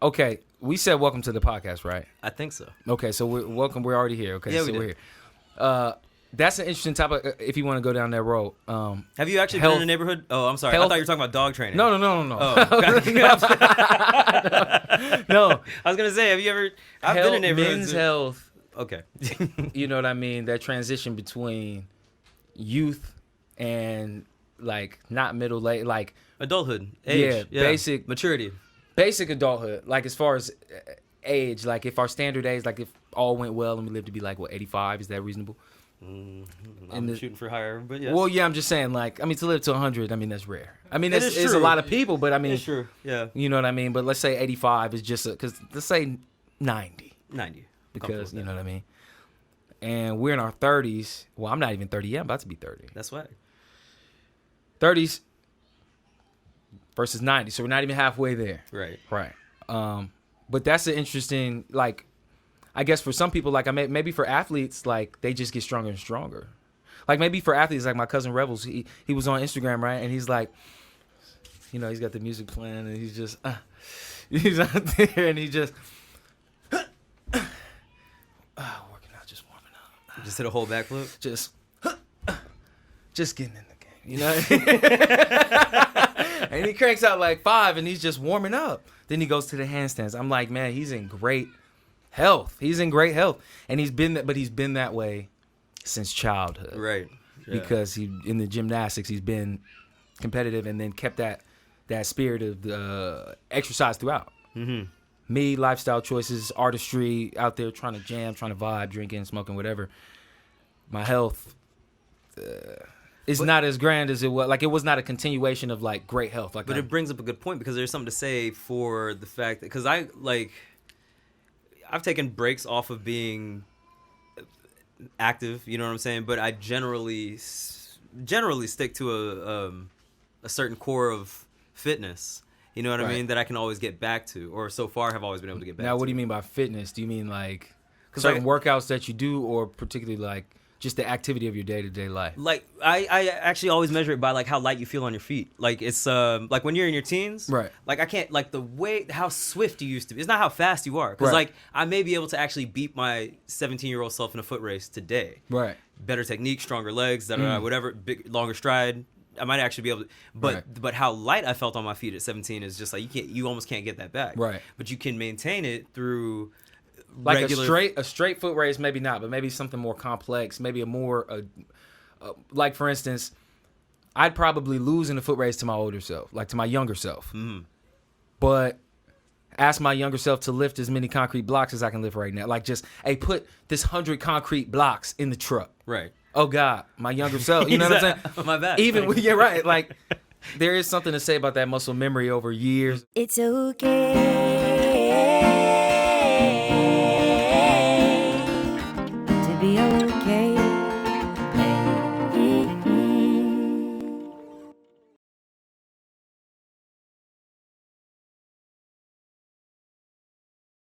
Okay, we said welcome to the podcast, right? I think so. Okay, so welcome. We're already here. Okay, Yeah, so we we're did. here. That's an interesting topic if you want to go down that road. Have you actually Health- been in a neighborhood? Oh, I'm sorry. I health- thought you were talking about dog training. No. Oh, No. I was gonna say, have you ever? I've Health- been in neighborhoods. men's health. Okay. You know what I mean? That transition between youth and like not middle age, like Adulthood, age, Yeah, basic- maturity. basic adulthood. Like as far as age, like if our standard age, like if all went well and we lived to be like 85, is that reasonable? I'm the- shooting for higher, but yes. Well, yeah, I'm just saying, like, I mean, to live to 100, I mean, that's rare. I mean, It it's is a true. lot of people, but I mean, it's true. Yeah, you know what I mean? But let's say 85 is just because let's say 90, 90. because you know what I mean? And we're in our 30s. Well, I'm not even 30 yet. I'm about to be 30. That's why. 30s versus 90. So we're not even halfway there. Right. Right. But that's an interesting, like, I guess for some people, like, maybe for athletes, like, they just get stronger and stronger. Like, maybe for athletes, like my cousin Rebels, he was on Instagram, right? And he's like, you know, he's got the music playing, and he's just, he's out there, and he just, working out, just warming up. Just hit a whole backflip. Just getting in the game, you know? And he cranks out like 5, and he's just warming up. Then he goes to the handstands. I'm like, man, he's in great health. He's in great health. And he's been that way since childhood. Right. Yeah. Because he in the gymnastics, he's been competitive and then kept that spirit of exercise throughout. Mm-hmm. Me, lifestyle choices, artistry, out there trying to jam, trying to vibe, drinking, smoking, whatever. My health is not as grand as it was. Like, it was not a continuation of, like, great health. Like, But it brings up a good point, because there's something to say for the fact that, because I've taken breaks off of being active, you know what I'm saying? But I generally stick to a certain core of fitness. You know what I Right. mean? That I can always get back to, or so far have always been able to get back to. Now, what do you mean by fitness? Do you mean, like, 'Cause certain workouts that you do, or particularly, like, just the activity of your day-to-day life? Like, I actually always measure it by, like, how light you feel on your feet. Like, it's like when you're in your teens, Right. Like, I can't, like, the way how swift you used to be. It's not how fast you are, because Right. like I may be able to actually beat my 17-year-old self in a foot race today. Right. Better technique, stronger legs, whatever, longer stride. I might actually be able to, but how light I felt on my feet at 17 is just like you almost can't get that back. Right. But you can maintain it through Like regular. a straight foot race, maybe not, but maybe something more complex, maybe a more, like, for instance, I'd probably lose in a foot race to my older self, like to my younger self. Mhm. But ask my younger self to lift as many concrete blocks as I can lift right now. Like, just, hey, put this 100 concrete blocks in the truck. Right. Oh, God, my younger self. You know what I'm saying? My bad. Even when you're right. Like, there is something to say about that muscle memory over years. It's okay.